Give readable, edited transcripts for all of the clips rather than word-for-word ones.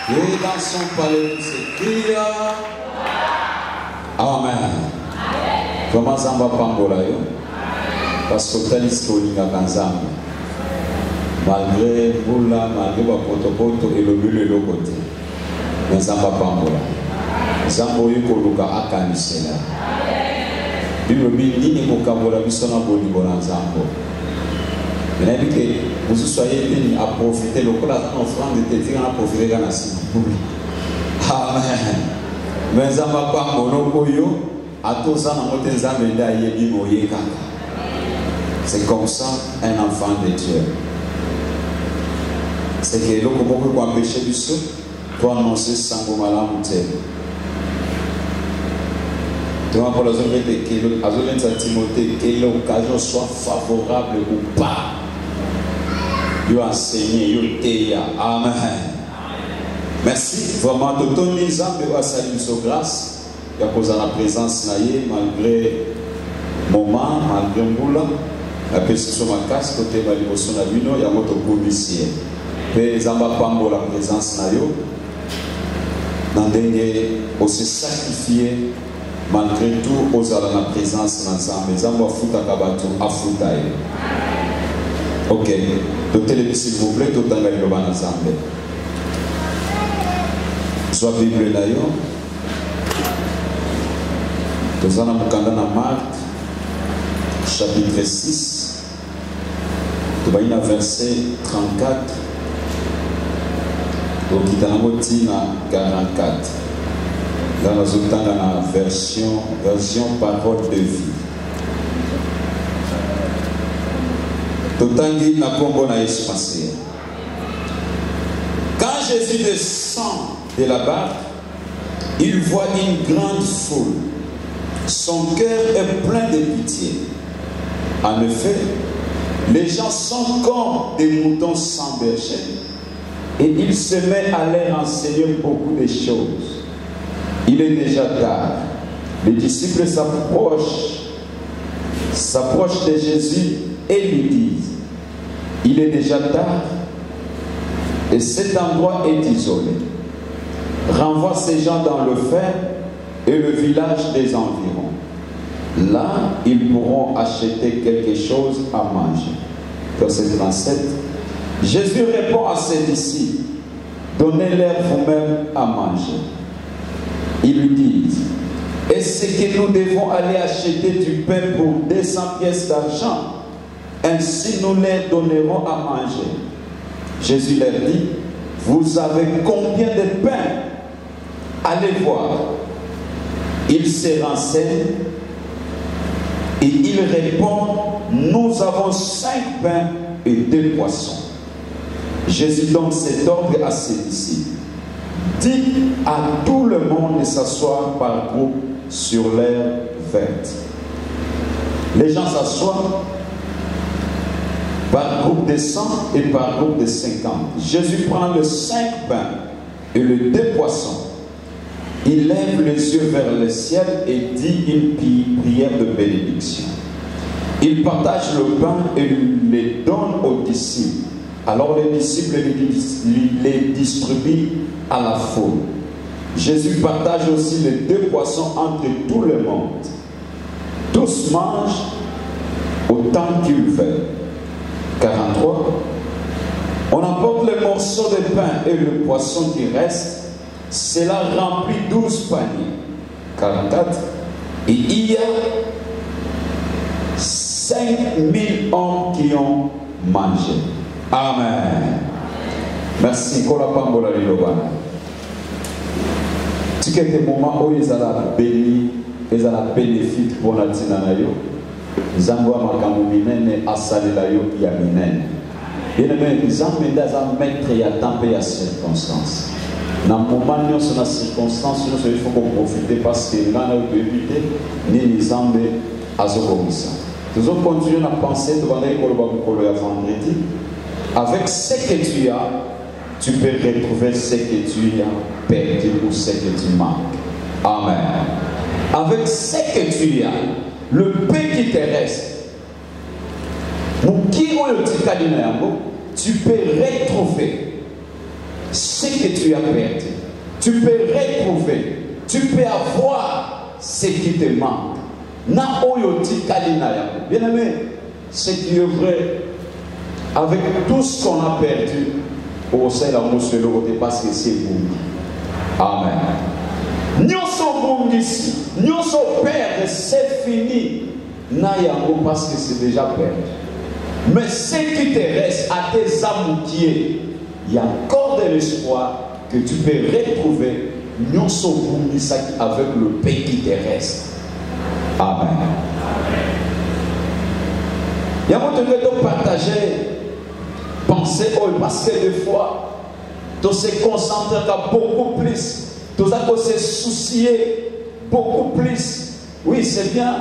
Et dans son palais, c'est cria. Amen. Comment ça va Pangola? Parce que tel historique à Kanzam, malgré Boula, malgré le protocole et le lieu de l'autre côté, mais ça va Pangola. Zamboye Koluka Akanisela. Bible dit que Kabola Bissona Bolibona Zambo. Mais il dit que vous soyez venus à profiter, le coup offrande de te dire à profiter de la nation. Amen. Mais ça va pas monopoyo, à tous ça, dans notre examen d'ailleurs, c'est comme ça un enfant de Dieu. C'est que l'on peut empêcher du saut pour annoncer Sangomala Moutel. Donc, pour la zone de Timothée, que l'occasion soit favorable ou pas. Dieu enseigné, Dieu Amen. Merci. Vraiment, tout le monde va saluer sa grâce. Il y a posé la présence malgré moment, malgré Moula. La personne ma casse, côté de la dévotion de l'Union, il y a notre groupe ici. Mais ça va pas la présence dans dernier, on s'est sacrifié malgré tout aux la présence ensemble. Mais ça va foutre à Kabatou, à foutre. Ok. Totez s'il vous plaît, tout le monde va ensemble. Soit Bible d'ailleurs. Nous allons dans Marc, chapitre 6. Nous allons dans verset 34. Donc, il y a un 44. Là, nous sommes dans la version parole de vie. Tout le temps, na Congo na espace. Quand Jésus descend de la barque, il voit une grande foule. Son cœur est plein de pitié. En effet, les gens sont comme des moutons sans berger. Et il se met à leur enseigner beaucoup de choses. Il est déjà tard. Les disciples s'approchent de Jésus et lui disent, il est déjà tard et cet endroit est isolé. Renvoie ces gens dans le fer et le village des environs. Là, ils pourront acheter quelque chose à manger. Verset 37. Jésus répond à ses disciples, donnez-leur vous-même à manger. Ils lui disent, est-ce que nous devons aller acheter du pain pour 200 pièces d'argent? Ainsi nous leur donnerons à manger. Jésus leur dit, vous avez combien de pain? Allez voir. Ils se renseignent et ils répondent, nous avons 5 pains et 2 poissons. Jésus donne cet ordre à ses disciples. Dites à tout le monde de s'asseoir par groupe sur l'herbe verte. Les gens s'assoient par groupe de 100 et par groupe de 50. Jésus prend le 5 pains et le 2 poissons. Il lève les yeux vers le ciel et dit une prière de bénédiction. Il partage le pain et le donne aux disciples. Alors les disciples les distribuent à la foule. Jésus partage aussi les 2 poissons entre tout le monde. Tous mangent autant qu'ils veulent. 43. On emporte les morceaux de pain et le poisson qui reste. Cela remplit 12 paniers. 44. Et il y a 5000 hommes qui ont mangé. Amen. Merci. Si tu as des moments où ils ont béni, ils ont bénéfice pour la Tinanayo, ils ont minene asalelayo ya minene. Bien aimé, ils ont mis à mettre et à temper à circonstances. Dans le moment où nous sommes dans circonstances, il faut qu'on profite parce que nous avons évité ni les hommes à ce commission. Nous allons continuer à penser devant l'école vendredi. Avec ce que tu as, tu peux retrouver ce que tu as perdu ou ce que tu manques. Amen. Avec ce que tu as, le paix qui te reste, tu peux retrouver ce que tu as perdu. Tu peux retrouver, tu peux avoir ce qui te manque. Bien aimé, ce qui est vrai, avec tout ce qu'on a perdu, au sein de la mousse parce que c'est bon. Amen. Nous sommes bons ici, nous sommes perdus, c'est fini. Nayango parce que c'est déjà perdu. Mais ce qui te reste à tes amoutiers, il y a encore de l'espoir que tu peux retrouver. Nous sommes bons ici avec le paix qui te reste. Amen. Il y a beaucoup de partager. Pensez parce que des fois, tu se concentres beaucoup plus, tu as se soucier beaucoup plus. Oui, c'est bien,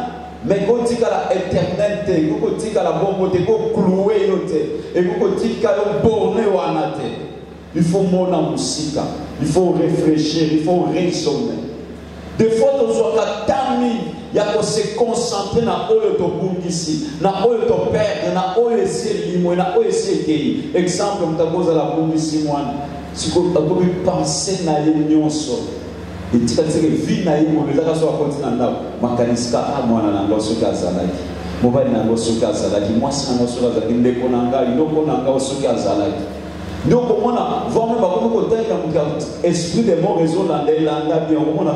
mais quand tu as l'éternel, quand tu as la bonne tu as cloué, et quand tu as borné, il faut mon musique, il faut réfléchir, il faut raisonner. Des fois, tu as tami. Il y a se concentrer dans le ici, dans le père, dans le limo, dans le séquille. Exemple, tu as posé la boum ici, moi. Si tu as pensé à l'union, et tu as dit que vie na yimo, les gens sont à continent. Makaniska, ah, moi, on a ce cas zalaki. Moi, on a ce cas zalaki. Moi, si on a ce cas zalaki, ne konanga, il ne konanga ce cas zalaki. Donc, on a vraiment pas esprit de mon réseau dans les langues, bien, on a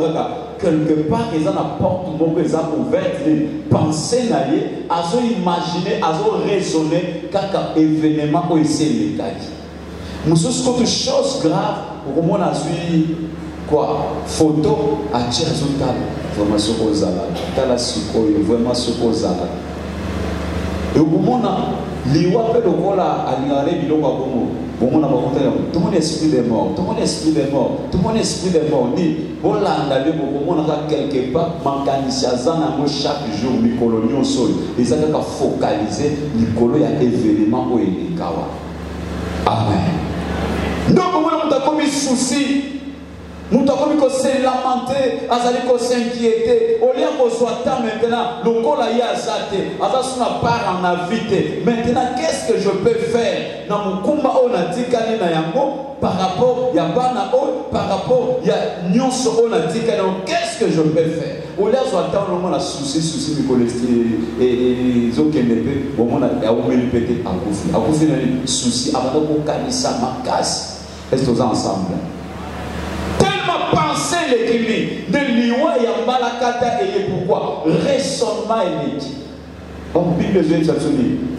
quelque part, ils en apportent mon réseau ouvert, penser naïe, à se imaginer, à se raisonner, car événement où il s'est les cas. Nous sommes quelque chose grave, on a suivi quoi, photo à Tcherzotal, vraiment ce qu'on a là, Tala Sukoyo, vraiment ce qu'on a là. Et au moment où l'Iwa peut le voir à l'Igaré, il y a tout le monde esprit des morts, tout le monde esprit des morts, tout le monde esprit des morts. Ni bon là, on a quelque part, chaque jour, les coloniaux sont, ils ont focalisé, les coloniaux, il y a événement où il y a. Amen. Donc, on a comme souci. Nous avons se lamenter, nous s'inquiéter. Au lieu qu'on soit temps maintenant, le col a yazate, nous n'a pas en invité. Maintenant, qu'est-ce que je peux faire dans mon combat on a dit par rapport à Bana par rapport à Nyonso on a dit qu'est-ce que je peux faire? Au lieu de soit temps, on a souci du cholestérol et les autres qui ne peuvent, on a oublié de péter à Koufi. À Koufi, on a souci avant qu'on gagne ça, ma casse. Est-ce que nous ensemble? Penser les crimes de l'Iwa et Ambalakata et pourquoi raisonnement et l'éthique. En Bible,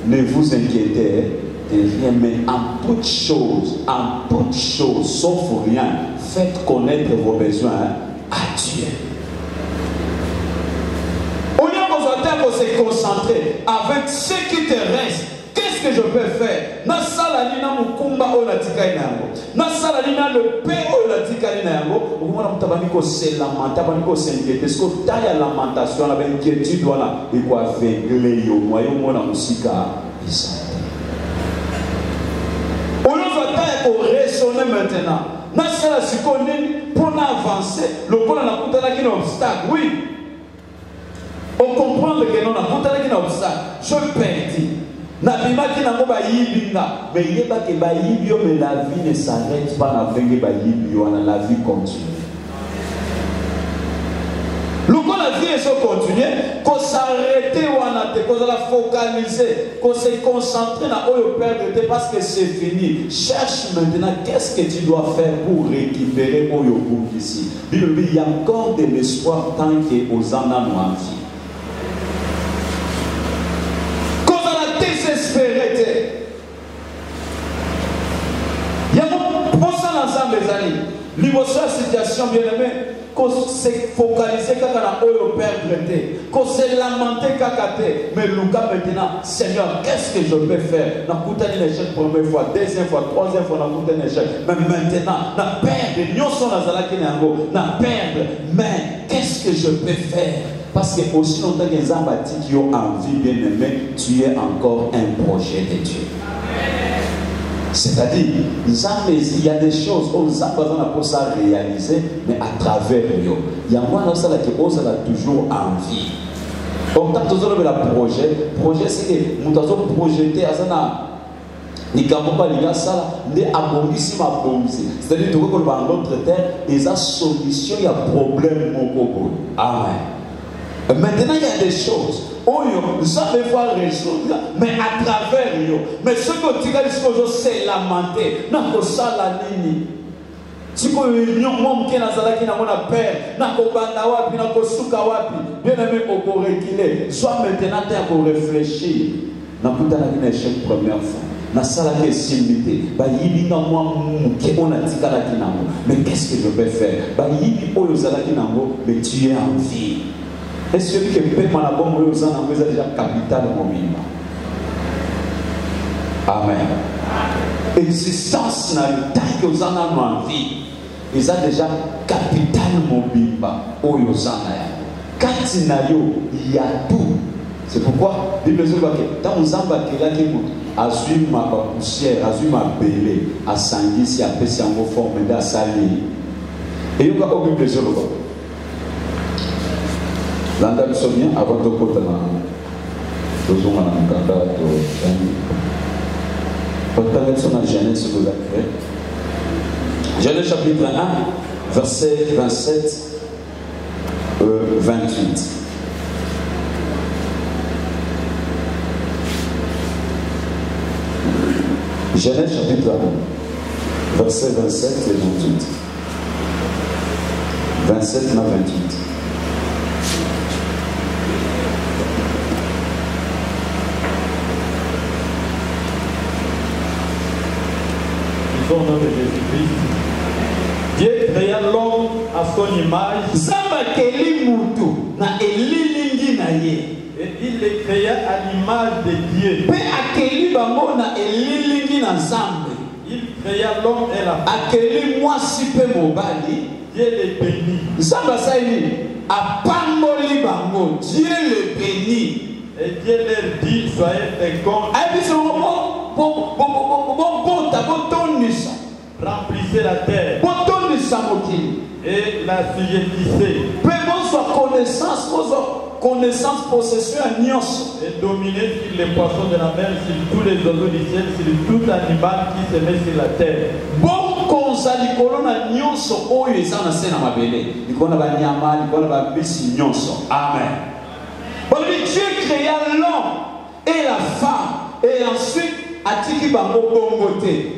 ne vous inquiétez de rien, mais en toute chose, sauf rien, faites connaître vos besoins à Dieu. Au lieu qu'on se concentrer avec ce qui te reste, qu'est-ce que je peux faire? Na salani na mukumba ona tikainango. Na salani na le paix ona tikainango. Okumona mutabaniko se lamenta, baniko s'inquiéter. Est-ce que ta ya lamentation la inquiétude voilà et quoi aveugler yo moyo mona musika isa. On va pas raisonner maintenant. Na sala sikoni pour avancer, le bon na kutana qui obstacle. Oui. On comprend que non na kutana qui obstacle. Je perdis. Nabimaki na moba yibinga, mais il pas que bayibio, mais la vie ne s'arrête pas na vengue bayibio, la vie continue. Lorsque la vie est continuer, qu'on s'arrête ou qu'on la focaliser, qu'on se concentre dans le perdre parce que c'est fini. Cherche maintenant qu'est-ce que tu dois faire pour récupérer au yogouk ici. Il y a encore de l'espoir tant que aux âmes en vie. lamentation, bien-aimé, qu'on se focalise quand on a perdre, qu'on se lamenter quand mais Lucas maintenant, Seigneur, qu'est-ce que je peux faire? On a coûté un échec première fois, deuxième fois, troisième fois, on a coûté un échec. Mais maintenant, on a perdu, nous sommes dans la on a perdu, mais qu'est-ce que je peux faire? Parce que aussi longtemps que les ambati qui ont envie, bien-aimé, tu es encore un projet de Dieu. C'est-à-dire, il y a des choses où nous avons pour ça réaliser, mais à travers eux. Il y a moi qui a toujours envie. Donc, quand nous avons le projet, c'est que nous avons projeté à ça. Ni pas les ça, les abondissi ma bondissi. C'est-à-dire que dans l'autre terre, il y a solution, il y a problème mon Amen. Maintenant, il y a des choses. Oh, ça me va résoudre, mais à travers eux. Mais ce que tu as dit, c'est lamenter. Non, ça la ligne. Si vous avez une homme qui est dans la qui n'a pas peur, n'a pas banda wapi, n'a pas souka wapi, bien aimé pour reculer. Soit maintenant pour réfléchir. N'a pas dans la échec première fois. Na sala que simité. Bah yibi na moi qui on a dit qu'à la kinamo. Mais qu'est-ce que je peux faire? Bah yibi oyo sala kinamo, mais tu es en vie. Est-ce que tu peux m'en avoir aux ans en déjà capital de mon minimum? Amen. Existence n'a le temps que vous en avez envie. Ils ont déjà capital mobimba aux ans. Quand il y a tout. C'est pourquoi Bible dit que tant aux amba qui là qui azui ma poussière, azui ma belé, à sangi si a pesi en forme de sali. Et il y a au Bible dit Landa Bisomia avant de côté là. Tozuma na kanda to Portable sur la Genèse vous avez Genèse chapitre 1 verset 27 28. Genèse chapitre 1 verset 27 et 28. 27 à 28. Au nom de Jésus-Christ. Dieu créa l'homme à son image. Et il les créa à l'image de Dieu. Il créa l'homme et la femme. Dieu les bénit. Dieu le bénit. Et Dieu leur dit, soyez féconds. Remplissez la terre. Et la sujettissez. Connaissance, possession, et dominez sur les poissons de la mer, sur tous les oiseaux du ciel, sur tout animal qui se met sur la terre. Amen. Dieu créa l'homme et la femme, et ensuite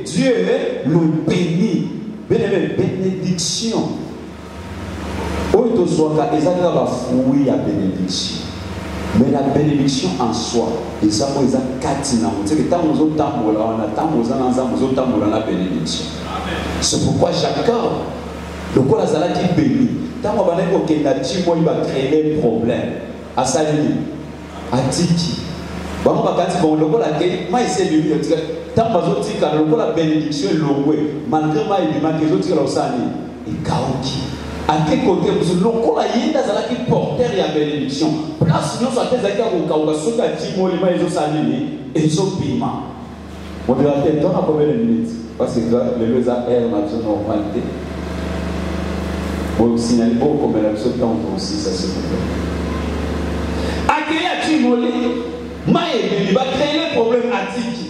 Dieu le bénit. Bénédiction. Mais la bénédiction en soi, c'est pourquoi Jacob, le quoi la qui bénit, tant qu'il va créer des problèmes. À Salini, à Tiki. Bon, le quoi la tant que la bénédiction est longue, malgré moi, il manque les autres et Kaoki. À quel côté vous le quoi la qui porteur la bénédiction. Place nous à tes accords au Kaoka, ceux qui ont dit moi, ils ont salini et ils ont piment. On va dire, dans combien de minutes? Parce que le lieu à air n'a pas normalité. Vous signalez beaucoup comme la chose temps aussi, ça se fait. Il va créer le problème à Tiki.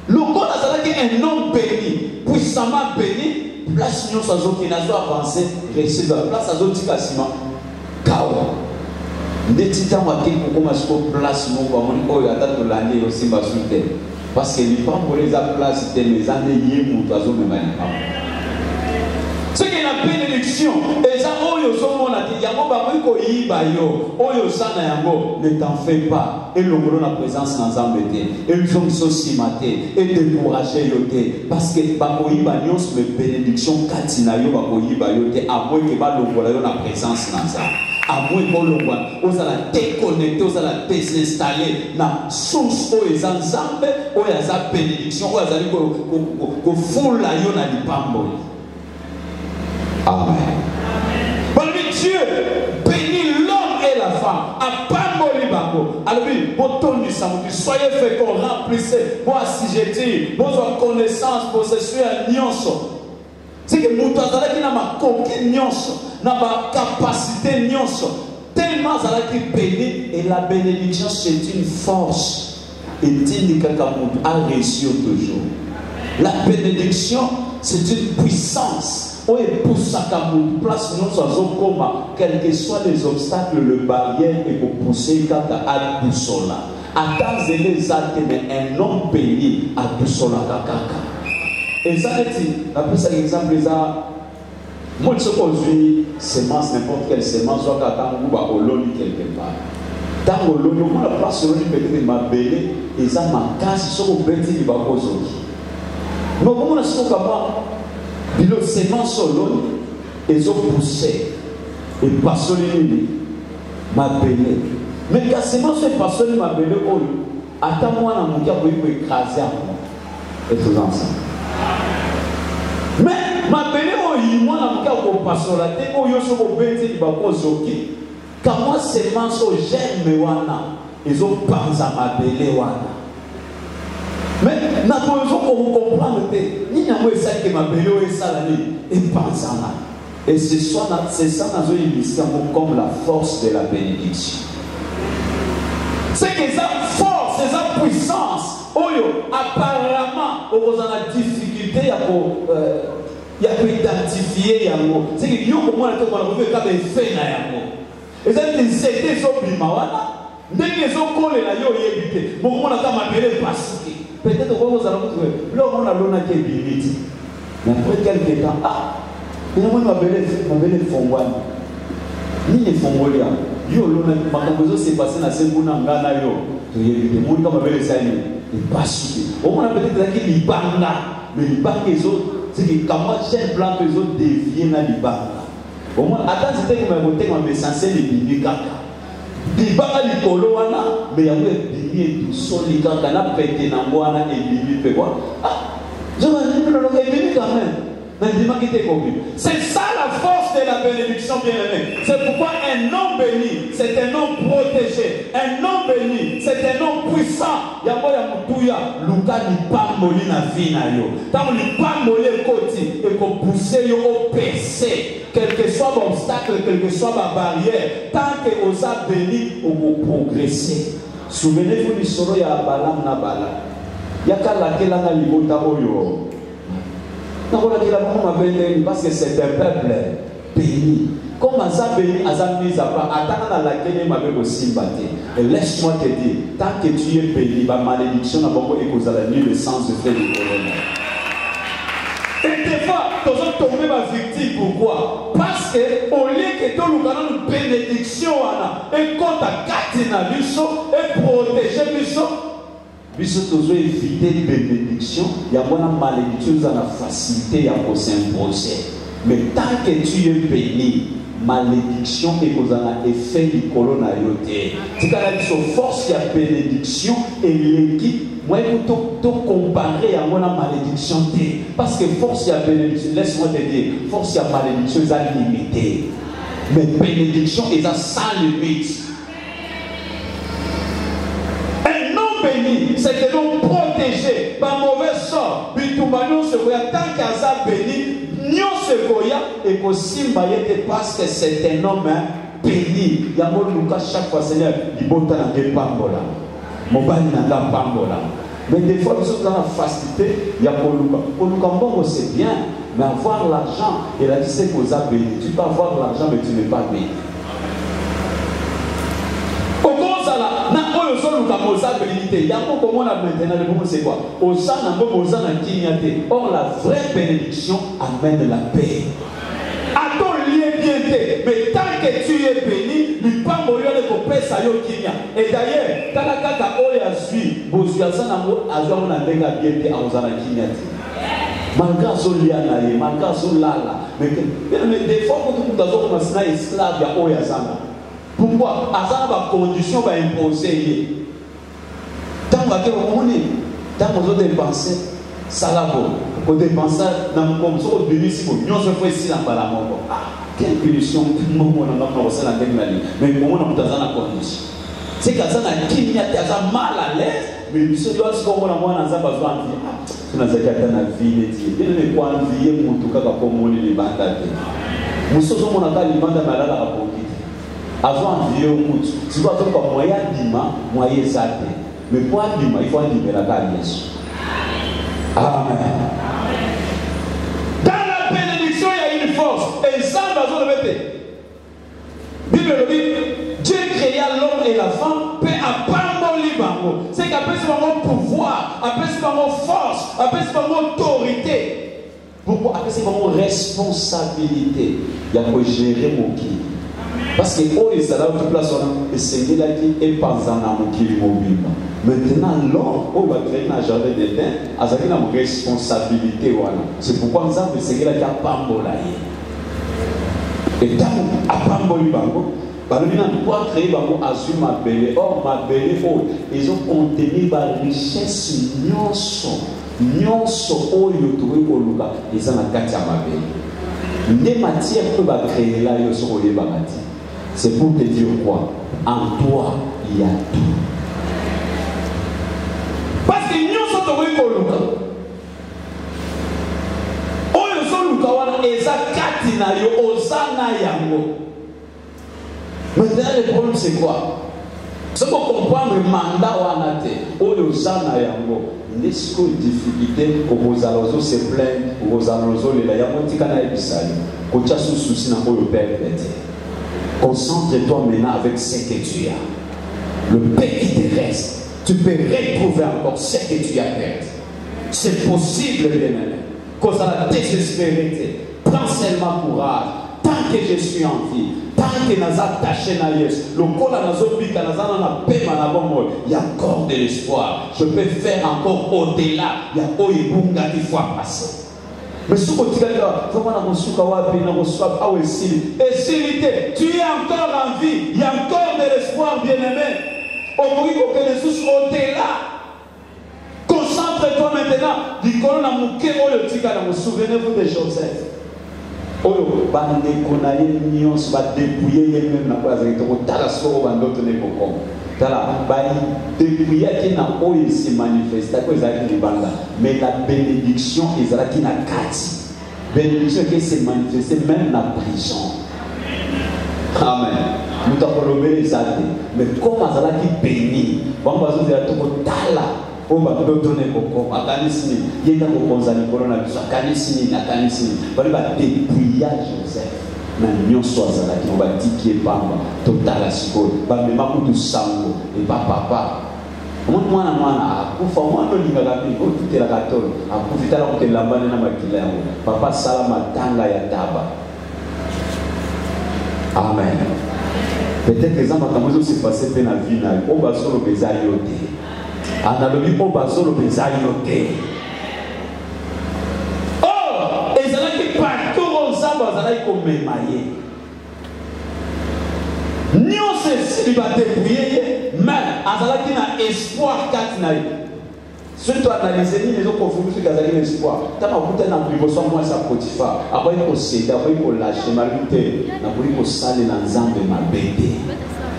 Le corps est un homme béni, puissamment béni, place nous sans aucun avancé, rester dans la place à Zotika Sima. Kawa. N'était-il pas marqué pour commencer à place nous, comme on dit, attendre l'année aussi, ma soutien. Parce que les femmes pour les places, c'était les années yé, mon oiseau, mais ce qui est la bénédiction, et ça, on y a bakoiko yiba yo oyo sana yango ne t'en fais pas et l'ongolo na présence na Nzambe te et ils ont sosimate et décourager yo te parce que bakoyiba nyonso me bénédiction katina yo bakoyiba yo te à moins que ba longola yo na présence na Nzambe à moins que l'ongwa ozala déconnecté ozala désinstallé na source oyo eza Nzambe oyo eza bénédiction oyo azali ko fula yo na lipambo. Amen. Dieu bénit l'homme et la femme. Alors, soyez féconds, remplissez. Moi, si j'ai dit, vos connaissances, possession, nyonso. C'est que mon temps qui n'a ma coquille nyonso, n'a ma capacité nyonso. Tellement ça a été béni et la bénédiction c'est une force. Et Tindi Kakamout a réussi toujours. La bénédiction c'est une puissance. Place quels que soient les obstacles, le barrière et pour pousser quand à Boussola. Attends les actes, mais un homme béni à Boussola Kakaka. Et ça, après ça, exemple, moi, je suis semence, n'importe quelle semence, soit qu'à au loni quelque part. Tant au loni, on a place sur le peut-être ma belle, et ça m'a cassé sur le petit qui va causer. Mais comment on a ce qu'on le sémence solo, ils ont poussé et passé ma belle. Mais quand sémence est passé ma belle, attends-moi dans mon cas pour écraser à moi. Et tout ensemble. Mais ma belle, moi dans mon cas pour passer la tête, yo so ko beti ba ko zoki. Quand moi sémence j'aime wana, ils ont pensé à ma belle wana. Mais nous devons comprendre que nous avons essayé que ma belle est salée et pensant. Et c'est ça nous avons comme la force de la bénédiction. C'est que cette force, cette puissance, apparemment, on a la difficulté à identifier. C'est que nous avons fait et ça c'est des oblimawana. Dès que nous avons fait des choses, peut-être que vous allez trouver l'homme a l'on a qui est limite. Mais après quelques temps, il y a ma belle fongouane. Ni les fongolia. Yo l'on a ma composition s'est passée dans ce bouna ngana yo. Tu y es le monde comme ma belle saïne. Il passe. Au moins peut-être qu'il y banga. Mais il banga les autres. C'est que quand moi j'ai blanc les autres déviennent à l'ibanga. Au moins attends c'était que ma beauté m'a censé les bibi kaka. Bibanga likolo wana mais ya bimi tout soli kaka na pété na mwana et bimi pe quoi je vais dire le bimi quand même mais dis-moi qui t'es compris. C'est ça la force de la bénédiction bien-aimée. C'est pourquoi un homme béni c'est un homme protégé, un homme béni c'est un homme puissant. Ya moya mutuya luka ni pamboli na vie na yo tant li pamboli koti et ko pousser yo au percer. Quel que soit l'obstacle, quelle que soit ma barrière, tant que vous avez béni, vous vous progressez. Souvenez-vous du solo ya Balam na Bala. Yaka la kelanga libota oyo. Nakola kelanga ma béni parce que c'est un peuple béni. Comme Asa béni, Asa mise à part, attends la kelanga ma béni aussi batté. Et laisse-moi te dire, tant que tu es béni, ma malédiction n'a pas écouté le sens de faire du colonel. Et des fois, nous sommes tombés ma victime. Pourquoi? Parce que au lieu que tout le monde une bénédiction et compte à Katina Bisso et protéger Bisso, Bisso toujours éviter les bénédictions. Il y a une malédiction, il y a une facilité à s'imposer. Mais tant que tu es béni, malédiction et qu'on a effet du coronavirus. C'est quand même une force qui a bénédiction et l'équipe. Moi, il faut comparer à mon malédiction. Parce que force y a bénédiction, laisse-moi te dire, force y a malédiction, ils ont limité. Mais bénédiction, ils ont sans limite. Un homme béni, c'est un homme protégé par mauvais sort. Puis tout le monde se voit tant qu'il a béni, nous se voyons et qu'on s'imbaye parce que c'est un homme béni. Il y a mon Lucas chaque fois, Seigneur, il botte dans les pambola. Mon bani n'a pas pambola. Mais des fois, nous sommes dans la facilité, il y a pour Lucas, c'est bien, mais avoir l'argent, il a dit c'est qu'on a béni. Tu peux avoir l'argent, mais tu n'es pas béni. Au gros, ça là, il y a beaucoup comment la maintenant, le moment c'est quoi? Or, la vraie bénédiction amène la paix. Attends, lié bien, mais tant que tu es béni, lui pas mourir de vos pères, ça y est, Kenya. Et d'ailleurs, quand la cata oya suit, Bosuasa Nango, Azor Nandenga bien, Azana Kenya. Malgré Zoliana, malgré Zolala, mais des fois, quand tu as un esclave, il y a Oya Zana. Pourquoi? Azana va condition va imposer. Tant que vous tant que vous dépensez, ça la vaut. Vous dépensez dans mon comme ça, vous bénissez si vous non se fait ici dans la mort. Ah, quelle punition, moment on a commencé la technologie. Mais comment on a dans la condition? C'est que ça n'a qui n'y a mal à l'aise, mais ce doit se comme on a besoin de vie. Si on a cette vie, il faut envier mon tout cas comme on les bandades. Nous sommes mon attaque les bandes malades à rapporter. Avant envier au mout, si vous avez comme moyen d'ima, moyen zaté. Mais pour l'ima, il faut en libérer la carrière. Amen. Dans la bénédiction, il y a une force. Et ça, dans le bébé. Bible le dit, Dieu créa l'homme et la femme, paix à Pamboli Bango. C'est qu'après c'est mon pouvoir, après c'est mon force, après c'est mon autorité. Pourquoi? Après c'est mon responsabilité. Il y a pour gérer mon qui. Parce que oh, il s'est là toute place et c'est là qui est pas en mon qui mobile. Maintenant, l'homme, on va créer un jardin d'Éden, avec une responsabilité. C'est pourquoi nous avons essayé de faire Pambola. Et tant à Pamboli Bango, nous avons créé Bango Azul Mabele. Or, Mabele, ils ont contenu la richesse nyonso oyo towe koluka eza na kati ya Mabele. Les matières que va créer là, c'est pour te dire quoi? En toi, il y a tout. Parce que nous sommes tous les Koluka. Oyo so luka wana eza kati na yo ozana yango. Maintenant le problème c'est quoi? Si vous comprenez le mandat wana te oyo ozana yango, n'est-ce que difficulté aux alozos se plaindre, aux alozos les yango tikana ebisali. Kocha sous souci na oyo père bête. Concentre-toi maintenant avec ce que tu as. Le paix qui te reste. Tu peux retrouver encore ce que tu as perdu. C'est possible, bien-aimé. Cause à la désespérité. Prends seulement courage. Tant que je suis en vie, tant que nous attachés à Yes, le col à il y a encore de l'espoir. Je peux faire encore au-delà. Il y a Oibunga qui faut passer. Mais si tu es encore en vie, il y a encore de l'espoir, bien-aimé. Au-delà. Concentre-toi maintenant. Souvenez-vous de Joseph. Mais la bénédiction est là qui n'a qu'à bénédiction qui s'est manifestée même dans la prison. Amen. Nous avons les athées. Mais comment ça qui bénit? On va dire à tout le monde. On va donner beaucoup. À Canisini, il y a un peu de corona. À Canisini, on va dépouiller Joseph. Nous on va dire qu'il est pas total à ce qu'on va même pas tout sango et pas papa. Moi, akufa mwana linga kapi ko tutela katolo akufitala ko telambana na makila yango papa sala matanga ya taba. Amen. Peut-être que ça m'a commencé se passer dans la vie na o ba solo bezali yote. Analogie o ba solo bezali yote. Oh, ezala ki partout on samba zala ko memaye. Nous ceci va débrouiller, mais azala qui n'a espoir katina. Si tu analyses les autres conflits qui ont l'espoir, tu as un peu de moi ça Potiphar. Après il faut céder, après il faut lâcher ma lutte, après il faut saler dans l'ensemble de ma bébé.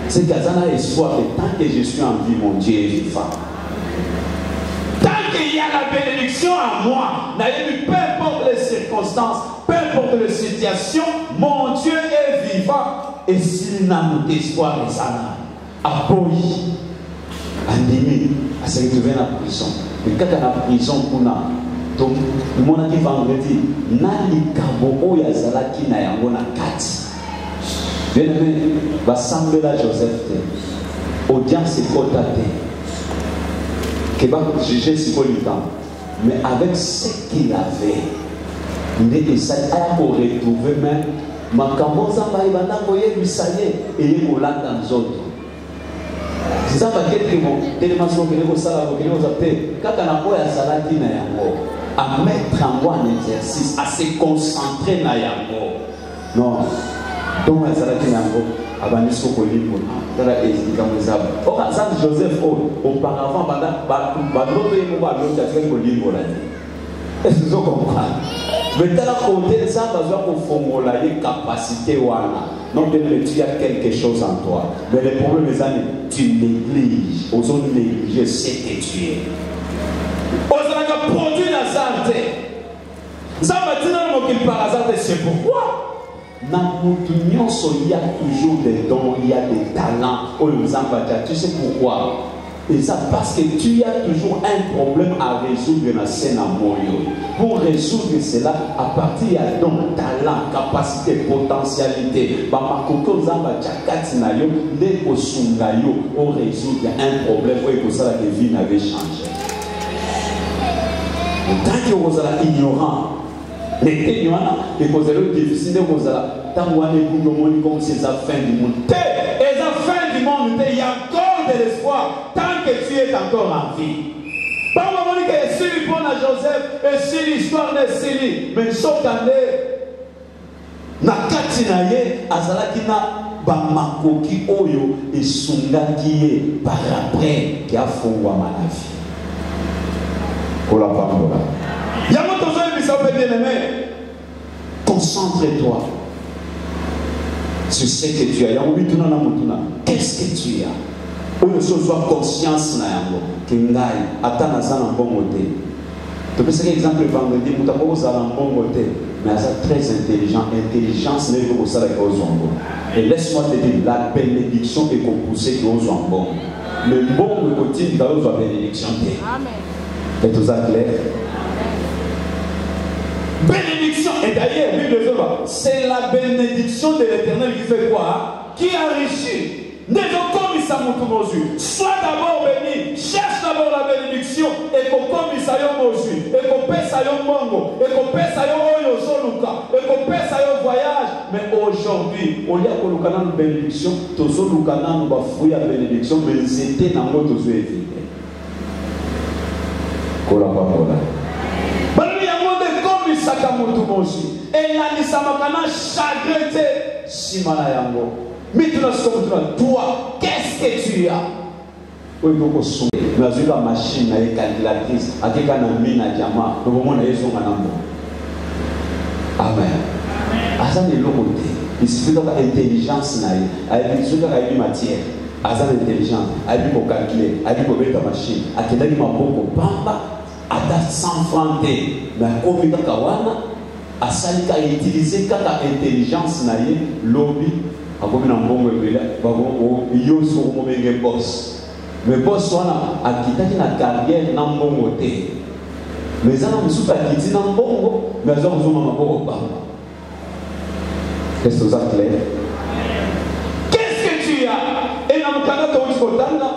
C'est qu'azana espoir et tant que je suis en vie, mon Dieu est vivant. Tant qu'il y a la bénédiction à moi, peu importe les circonstances, peu importe les situations, mon Dieu est vivant. Et s'il n'a pas d'espoir, les ana, à Boyi, à Nimi, à se retrouver dans la prison. Mais quand on a la prison, on a, donc, le monde a dit vendredi, Nani Kabo, Yazala, qui n'a pas de carte. Bien aimé, va sembler là Joseph, audience est cotatée. Qui va juger si vous le temps. Mais avec ce qu'il avait, il était ça, pour retrouver même makambo nzambe ayebanda koyebisa ye eye kolanda nzoto nzambe aketimo telema soki okende kosala okende kozala te kaka na oyo azalaki na yango à mettre en exercice, à se concentrer na yango. Non, donc azalaki na yango abandi soko libo tala ezika muzaba oka Saint Joseph auparavant badroto yemo balota teke ko libo la est-ce que vous comprenez? Mais tala côté ça bazwa ko fongola les capacités wana non de tu as quelque chose en toi mais le problème est que tu négliges aux autres négliger ce que tu es. Osaka produit la santé. Ça va dire par hasard, c'est pourquoi. Dans il y a toujours des dons, il y a des talents. Tu sais pourquoi? Et ça parce que tu as toujours un problème à résoudre dans la scène à Moyo. Pour résoudre cela, à partir de dons, talent, capacité, potentialité, on résoudre un problème où ça la vie n'avait changé. Tant que vous êtes ignorant, les ignorants, et que vous êtes difficile, vous êtes tant que vous êtes comme c'est la fin du monde. Et la fin du monde, il y a encore de l'espoir tant que tu es encore en vie. Pas moment que si pour Joseph et si l'histoire de Sili, mais sauf qu'année, na katinaye azalaki na bamakoki oyo esungaki ye par après qui a fondwa ma vie. Concentre-toi sur ce que tu as. Qu'est-ce que tu as? Ou sois conscience na yango. Kingai atana sana mbongo te. Tu peux prendre exemple vendredi, tu as pas ça mbongo te, mais c'est très intelligent. Intelligence n'est pas ça avec ozongo. Et laisse-moi te dire, la bénédiction est compoussée que ozongo. Le bon côté dans la bénédiction. Amen. Et tout ça clair? Bénédiction. Et d'ailleurs, c'est la bénédiction de l'Éternel qui fait quoi? Qui enrichit. Sois d'abord béni. Cherche d'abord la bénédiction. Et qu'on commise à yon mosu. Et qu'on pèse à yon mongo. Et qu'on pèse à yon oyo soluka. Et qu'on pèse à yon voyage. Mais aujourd'hui, au lieu de l'ukana de bénédiction, tozo l'ukana de fruit à bénédiction, mais c'était dans notre tozo évité. Et la nisamakana chagrete simana yango. Maintenant, toi, qu'est-ce que tu as? Oui, donc son. Mais as la machine, la calculatrice, à quelqu'un a mis un diamant, donc au moins il y a son manambo. Amen. Azan est l'autre. Il suffit d'avoir intelligence naïe, il suffit d'avoir une matière. Azan intelligent, il faut calculer, il faut mettre la machine. À quelqu'un qui m'a beaucoup pamba. Ada 100 francs, mais comme il a salika utiliser kaka intelligence na ye lobby akomi na mbongo ebele bako yo so mo benge boss mais boss wana akitaki na carrière na mbongo te mais ça na musuka kiti na mbongo mais azo kozoma maboko pamba. Est-ce que ça clair? Qu'est-ce que tu as? Et na mukana to usikotanda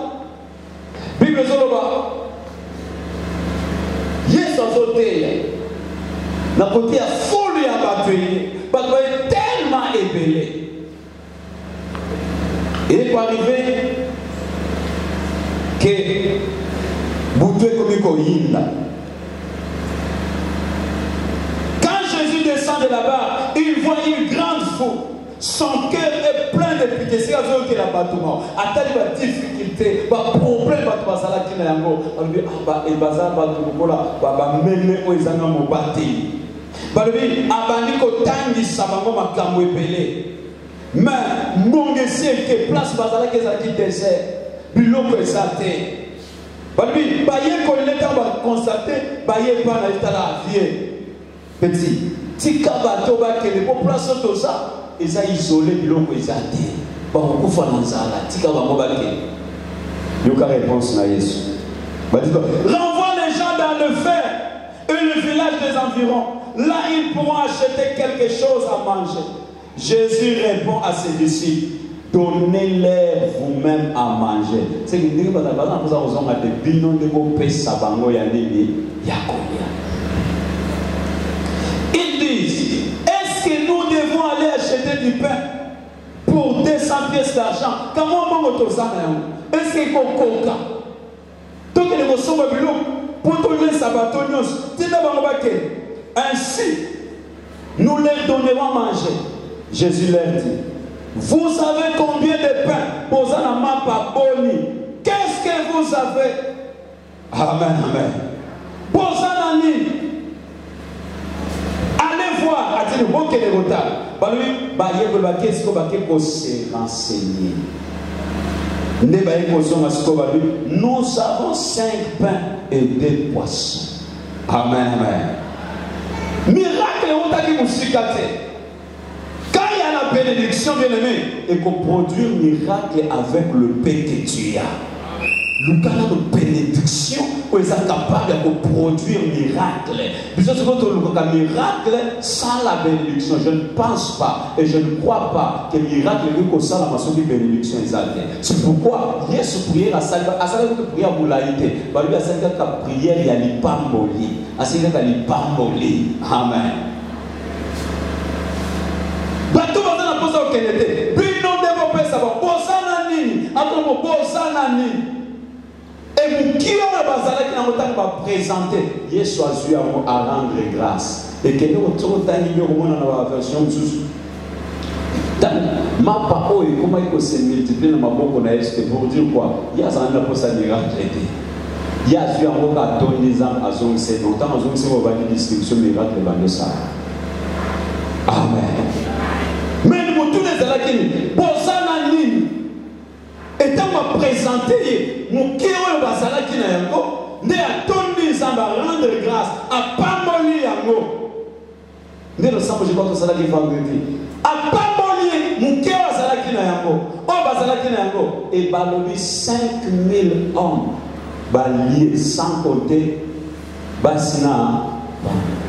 Bible zoloba Yesu azoteya na côté à folie à battre tellement ébélé. Il est arrivé que Boudoué comme Koyinda. Quand Jésus descend de là-bas, il voit une grande foule. Son cœur est plein de pitié. C'est ce qu'il a battement. À telle difficulté, problème, qui n'a pas de bazar, balobi abandi kotangisa bango makambo ebele mais mbongesi eke place bazalaki ezalaki désert biloko eza te balobi baye koleta baconstate baye pana etala vie petit tika bato bakende po place oyo toza eza isolé biloko eza te bakokufa na nzala tika bango bakende yoka réponse na Yesu badito renvoie les gens dans le fer et le village des environs. Là, ils pourront acheter quelque chose à manger. Jésus répond à ses disciples, donnez-leur vous-même à manger. C'est que nous avons des binon de vos pesa bango ya nini ya konya. Ils disent, est-ce que nous devons vont aller acheter du pain pour 200 pièces d'argent. Comment on va faire ça? Est-ce qu'il faut coca? Donc, il faut sauver le boulot. Pour tout le sabatonios. Ainsi, nous leur donnerons à manger. Jésus leur dit, vous savez combien de pain pour ça n'a pas boni? Qu'est-ce que vous avez? Amen, amen. Pour ça n'a ni. Allez voir, a-t-il bon que les retards. Qu'est-ce qu'on va se renseigner? Nous avons 5 pains et 2 poissons. Amen, amen. Miracle, on t'a dit, quand il y a la bénédiction, bien aimé, et qu'on produit un miracle avec le pain que tu as. Le cas de bénédiction, où ils sont capables de produire un miracle. Puisque c'est un miracle sans la bénédiction. Je ne pense pas et je ne crois pas que le miracle est que ça la maçon de bénédiction exaltée. C'est pourquoi Yesu prière à salle que prière pour l'aïté. Bah lui à salle que prière il y a l'ipamboli. À salle que l'ipamboli. Amen. Bateau va dans la pose au Kennedy. Puis non développer ça va. Bosana nini. Attends bosana nini. Et vous qui va présenter, Yesu a dû à rendre grâce. Et que nous avons la version ma papa, comment il se multiplie dans ma bouche, c'est pour dire quoi? Il y a un peu ça miracle. Il y a eu un peu de ans à zone c'est longtemps, à zone c'est on va dire distribution miracle de ça. Amen. Mais nous tous les alakini, pour ça la ligne. Et quand on va présenter, mon cœur va s'arrêter dans yango, ne a tourné sans rendre grâce, à pas mourir yango. Ne le savons pas que ça qui va venir. À pas mourir, mon cœur va s'arrêter dans yango. On va s'arrêter dans yango. Et balobi 5000 hommes, baliés sans compter, basina.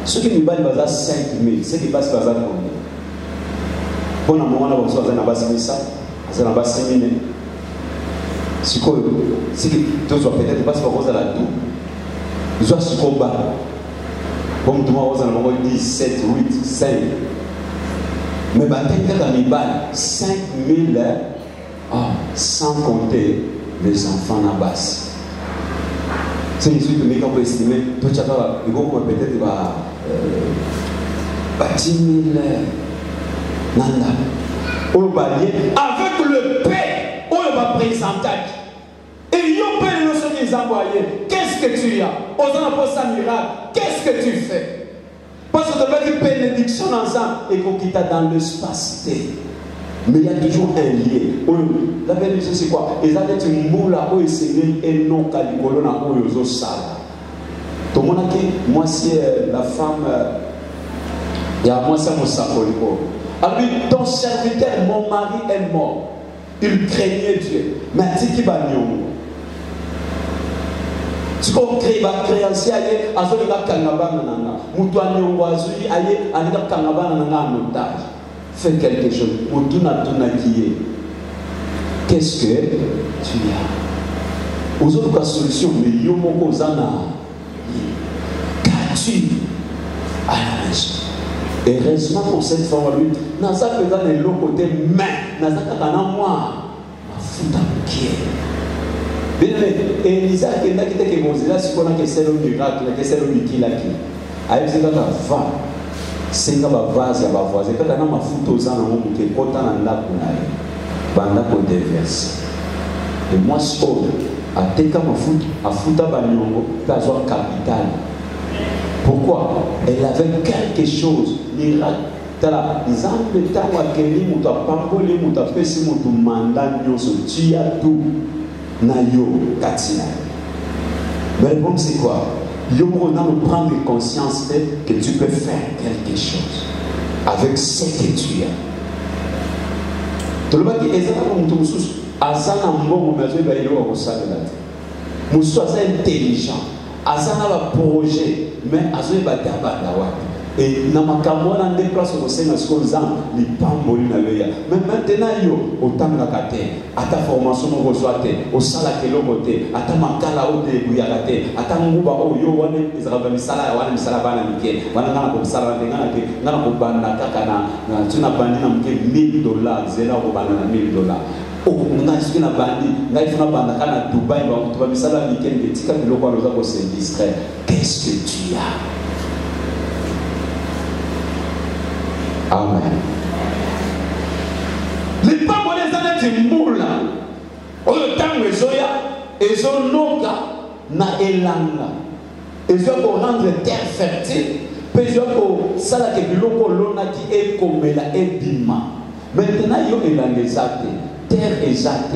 Ceux qui nous battent bazar 5000, ceux qui passent bazar combien? Bon, à un moment là, on se voit dans la ça, c'est dans la base 5000. Si tu peut-être pas à la tour, nous avons ce combat. Comme tu m'as dit 17, 8, 5. Mais il y a 5000 sans compter les enfants en base. C'est une suite de qu'on peut estimer. Tout ça va peut-être 10 000 nanda. Avec le paix, on va présenter. Et il peut nous envoyer. Qu'est-ce que tu as? On a posé un miracle. Qu'est-ce que tu fais? Parce que tu as une bénédiction ensemble et qu'on quitte dans l'espace. Mais il y a toujours un lien. La bénédiction, c'est quoi? Ils ont dit moula où ils et non calicolo na où ils ont ça. Tout le monde a dit, moi c'est la femme. Et à moi c'est mon sapoliko. Alors lui, ton serviteur, mon mari est mort. Il craignait Dieu. Mais dit qui va nous? Si on crée un créancier, il y a un kangaban nana. Mutuani oazui aye anika kangaban nana en otage. Fais quelque chose. Mutuna tuna qui est. Qu'est-ce que tu as? Aux autres solutions, mais yomoko zana. Qu'as-tu à la maison? Et heureusement pour cette femme lui, dans sa faisant de l'autre côté, mais dans sa kakana moi, ma fouta qui est. Et Elisa qui est que Mosela si on a que c'est le miracle, que c'est le mikila qui. Aïe c'est quand va, c'est quand va vase va voiser. Quand on a ma fouta aux ans on qui est content en là pour aller. Banda pour déverser. Et moi c'est à teka ma fouta, à fouta baniongo, pas avoir capital. Pourquoi? Elle avait quelque chose, miracle. Tala, exemple temps à Kelly, muta pamboli, muta pesi, muta mandat, nyoso, tia tout. Nayo Katina. Mais le problème c'est quoi? Yomo nous prendre conscience que tu peux faire quelque chose avec ce que tu as. Tout le monde dit Ezra comme tout sous Azana mbongo mezo ba yelo ko sabela. Musu asa intelligent. Azana ba projet mais azo ba tabanda wapi. Et na makambo na nde place au Seigneur ce qu'on les pamboli na yoya. Mais maintenant yo autant na kate, ata formation mo reçoite, au sala kelo côté, ata makala o de buyakate, ata nguba o yo wane izaba misala wane misala bana mike, wana ngana ko sala ngana ke ngana ko bana kaka na tuna bandi na mike $1000, zela ko bana na $1000. Oh, na siki na bandi, na ifuna banda kana Dubai ba to ba misala mike ngetika biloko aloza ko c'est discret. Qu'est-ce que tu as? Amen. Les pambos les années de moula. Au temps où ils ont noga na elanga. Ils ont pour rendre terre fertile. Puis ils ont pour ça la que biloko lona qui est comme la ebima. Maintenant ils ont elanga exacte, terre exacte.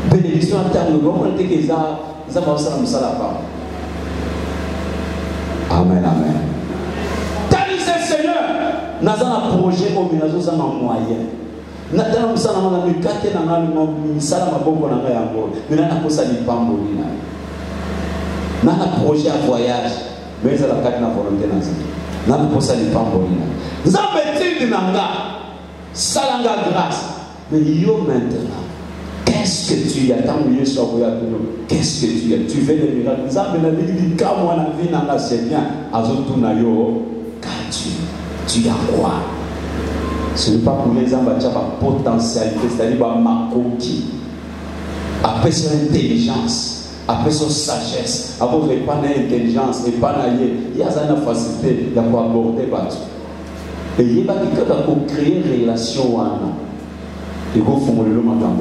Bénédiction en termes de comment on dit que ça va ça me ça la part. Amen, amen. Seigneur, nous avons un projet au milieu de nos moyens. Nous avons un projet au milieu de nous avons un projet à voyage. Mais nous avons une volonté. Nous avons un projet à nous avons salanga grâce. Mais maintenant, qu'est-ce que tu as? Qu'est-ce que tu as? Tu fais des miracles. Nous avons dit que moi, la vie n'a c'est bien. Tu as quoi? Ce n'est pas pour les hommes qui ont la potentialité, c'est-à-dire ma coquille. Après son intelligence, après son sagesse, après pas d'intelligence et pas d'ailleurs, il y a une facilité d'avoir abordé battu. Et il y a quelqu'un qui créer une relation. Et vous faites le monde en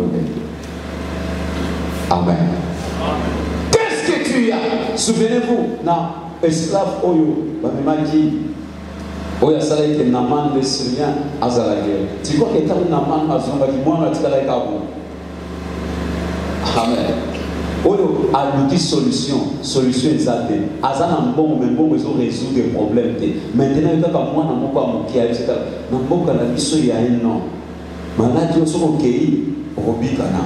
Amen. Qu'est-ce que tu as? Souvenez-vous, non, esclave Oyo, m'a dit. Oya sala ite naman de Syrien azalage. Tu crois que tant naman azonga ki moi na tikala ikabu. Amen. Oyo a l'outil solution exacte. Azana mbongo mais mbongo ils ont résoudre des problèmes. Maintenant il y a comme moi na moko amukia etc. Na mboka na biso ya non. Maladi oso okei obika na.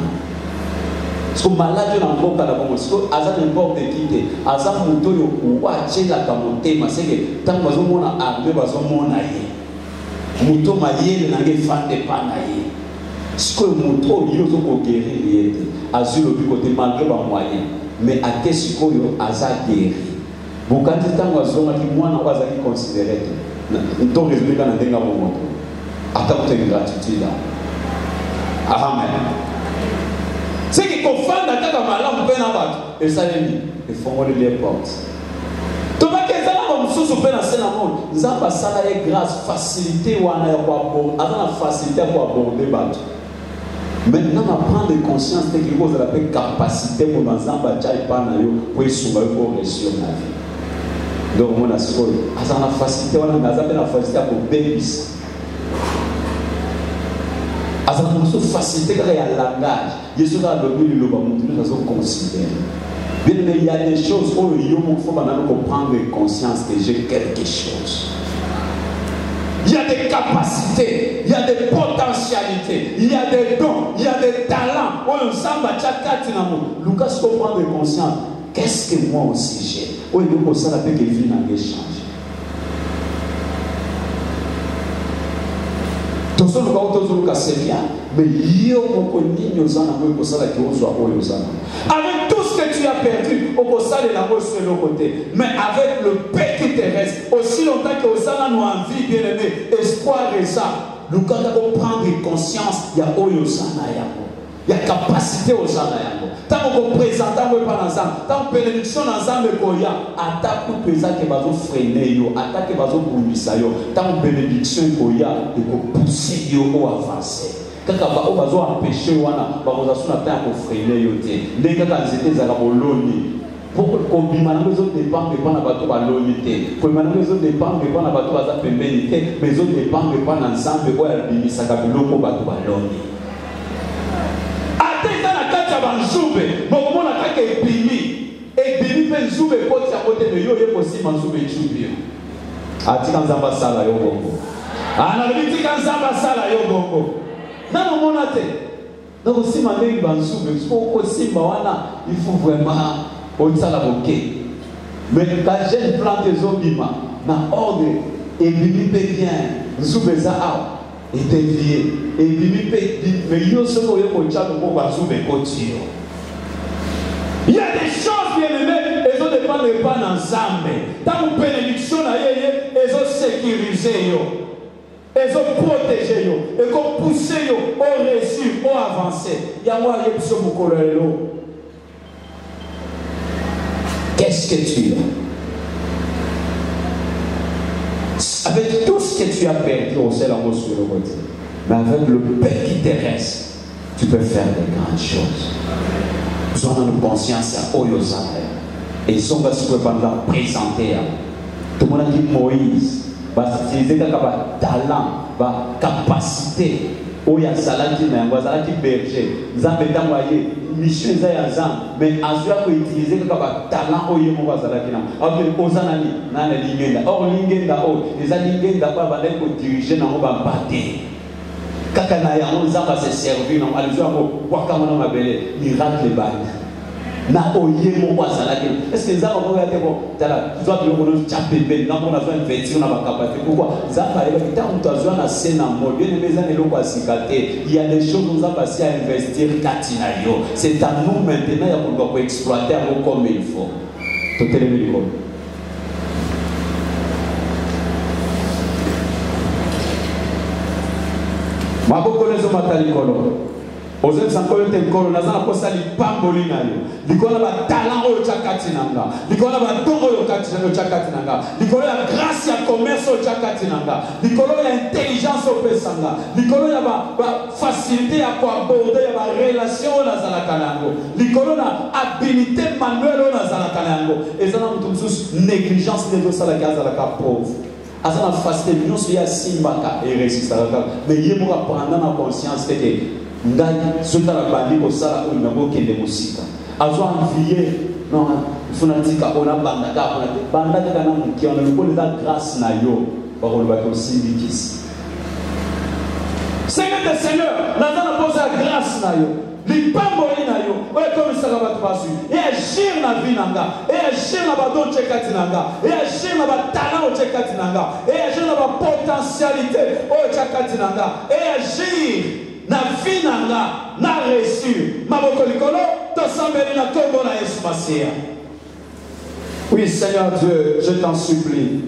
Parce que malade na mboka na bongo siko aza n'importe qui te aza muto yo kuwa chela ka motema seke tango bazomona arme bazomona ye muto mayele na nge fande pa na ye siko muto yo zo ko guérir yete azilo bi côté malgré ba moyen mais ate siko yo aza guérir bokati tango azonga ki mwana waza ki considérer nto résoudre kana ndenga moto ata ko te gratitude. Amen. C'est qui confondent à ta malam peine à battre. Et ça les font les portes. Thomas Kezala comme sous peine à Sénamon. Nous avons salarié grâce, facilité ou en a facilité pour aborder battre. Maintenant, on prend de conscience de qu'il faut la capacité pour nous embattre pour soumettre pour réussir la vie. Donc on a ce qu'on a facilité, on a la facilité pour bénis. Nous facilité car il y a le langage. Il y a le nous considérer. Bien mais il y a des choses où il faut prendre conscience que j'ai quelque chose. Il y a des capacités, il y a des potentialités, il y a des dons, il y a des talents. Lucas faut prendre conscience. Qu'est-ce que moi aussi j'ai? Oui, donc ça la paix que vie n'a pas changé. Mais avec tout ce que tu as perdu, au côté. Mais avec le paix qui te reste, aussi longtemps que Osana nous envie, bien aimé, espoir et ça, nous devons prendre conscience, il y a Oyosana Yako. Il y a capacité aux gens. Tant qu'on présente, tant qu'on parle ensemble, tant qu'on bénédiction ensemble, il y a attaque ou présent qui va vous freiner, attaque qui va vous bouillir, tant qu'on bénédiction, il y a et qu'on pousse au avancer. Quand on va vous empêcher, on va vous assurer pour freiner. Les gars, quand ils étaient à la Bologna, pour qu'on ait les autres dépendent de pas la bateau à l'unité. Pour que les autres dépendent de pas la bateau à la pénalité, mais les autres dépendent de pas l'ensemble, pour que ça va au bateau à l'unité. Banzube, mokomo na kaka ebimi pe nzube koti ya kote me yo yeko sima nzube chubi. Atika nzamba sala yo bongo. Ana bitika nzamba sala yo bongo. Na momona te. Na ko sima ndengi banzube, ko sima wana il faut vraiment on sala boké. Mais quand j'ai une plante zobima, na ordre et bimi pe bien zubeza a et dévié et bimi pe mais yo ce ko yeko tchalo ko bazube kotio. Il y a des choses bien aimées, elles ne dépendent pas d'ensemble. Tant que bénédiction elles ont sécurisé, elles ont protégé, elles ont poussé au réussir, au avancer. Il y a moi qui suis qu'est-ce que tu as? Avec tout ce que tu as perdu, on sait la mot sur le côté. Mais avec le peu qui te reste, tu peux faire de grandes choses. Nous avons une conscience à Oyosane. Et ils sont pendant présenter. Tout le monde dit Moïse, va utiliser comme talent, va capacité. Oya salaki na yango azalaki berger. Nzambe ntango aye mission eza ya Nzambe, mais azwa ko utiliser comme talent oyo moko azalaki na. Abe ozana ni na lingenda. Or lingenda o, eza lingenda pa bandai ko diriger na ba bate. Kaka na yango Nzambe se servir na alizwa ko kwa kama na mabele miracle bana. Na oye moko azalaki. Est-ce que Nzambe ko yate ko tala zwa biloko no chapembe na mona zwa investir na ba capacité. Pourquoi Nzambe ale ba tant azwa na scène mo bien aimé za eloko asikate. Il y a des choses nous avons passé à investir katina yo. C'est à nous maintenant ya ko exploiter comme il faut. Totele miko. Maboko lezo matali kolo. Ozen sankolo te kolo nazana posa li pamboli na yo. Likola ba talent oyo chakati nanga. Likola ba dongo yo chakati nanga. Likola ya grâce ya commerce oyo chakati nanga. Likola ya intelligence oyo pesanga. Likola ya ba facilité ya ko aborder ya ba relation na zala kanango. Likola na habilité manuelle na zala kanango. Ezana mutu mususu négligence de sala kaza la pauvre. Azana facilité nous ya simbaka et résister mais yemo ka prendre na conscience que ngai soka la bandi ko sala ko nabo kende musika azo envier non funatika ona banda kana muki ona ko la grâce na yo ba ko ba ko sindikisi Seigneur nazana posa grâce na yo lipamboli na yo oye comme ça va passer et agir na vie nanga et agir na ba don chekati nanga et agir na ba talent chekati nanga et agir na ba potentialité o chekati nanga et agir na vie nanga na réussir maboko likolo to sambeli na kombo na Yesu Masia. Oui Seigneur Dieu, je t'en supplie.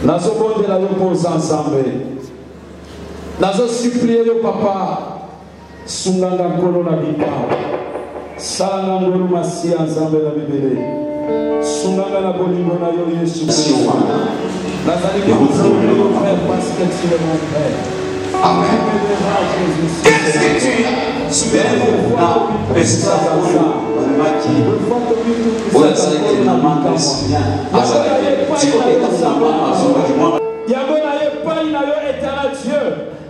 Nazo bonde la yo pose ensemble. Nazo supplier yo papa sunganga kolo na bipa. Salanga ngolu Masia ensemble la bibele. Sunganga na bolingo na yo Yesu Christ. Nazali ko frère parce que tu es mon frère. Amen. Qu'est-ce que tu as? Super. Non, c'est ça.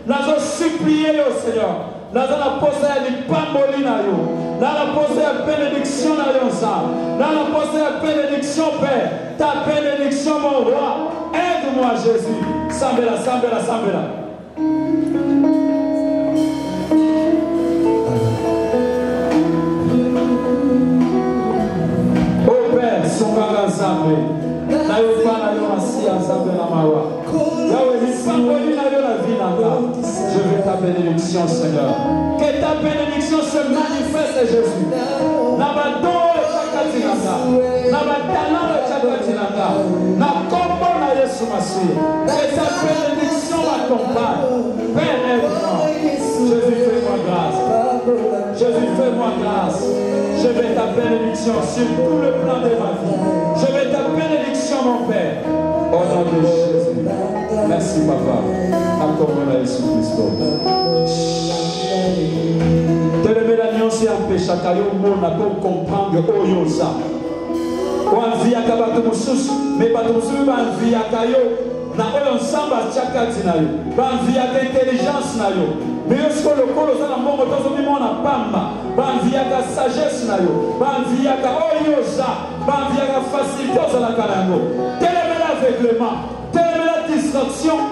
Nazo supplier au Seigneur. Nazo la pose à l'ipamboli na yo. Nazo la pose à bénédiction na yo ça. Nazo la pose à bénédiction Père. Ta bénédiction mon roi. Aide-moi Jésus. Sambela, sambela, sambela. Oh Père, Songanga Zambé, na yo pa na yo Masia Zambé na mawa. Yahweh, l'ipamboli na yo la vie nanga. Je veux ta bénédiction, Seigneur. Que ta bénédiction se manifeste, Jésus. Na ba don e chakati nanga, na ba talent e chakati nanga, na kombo na Yesu Masia. Que ta bénédiction m'accompagne. Père, aide-moi. Jésus, fais-moi grâce. Jésus, fais-moi grâce. Je vais ta bénédiction sur tout le plan de ma vie. Je vais ta bénédiction, mon Père. Au nom de Jésus. Merci, Papa. Encore mon Jésus Christ. Telemela nyonsi empêcha kayo mona pour comprendre oyosa. Wanvia kabato mususu, mais bato mususu banvia kayo na oyo nsamba chakati na yo. Banvia ka intelligence na yo. Mais est-ce que le colo ça na mbongo tozo mimona pamba. Banvia ka sagesse na yo. Banvia ka oyosa, banvia ka facilité za la kanango. Telemela aveuglement, telemela distraction,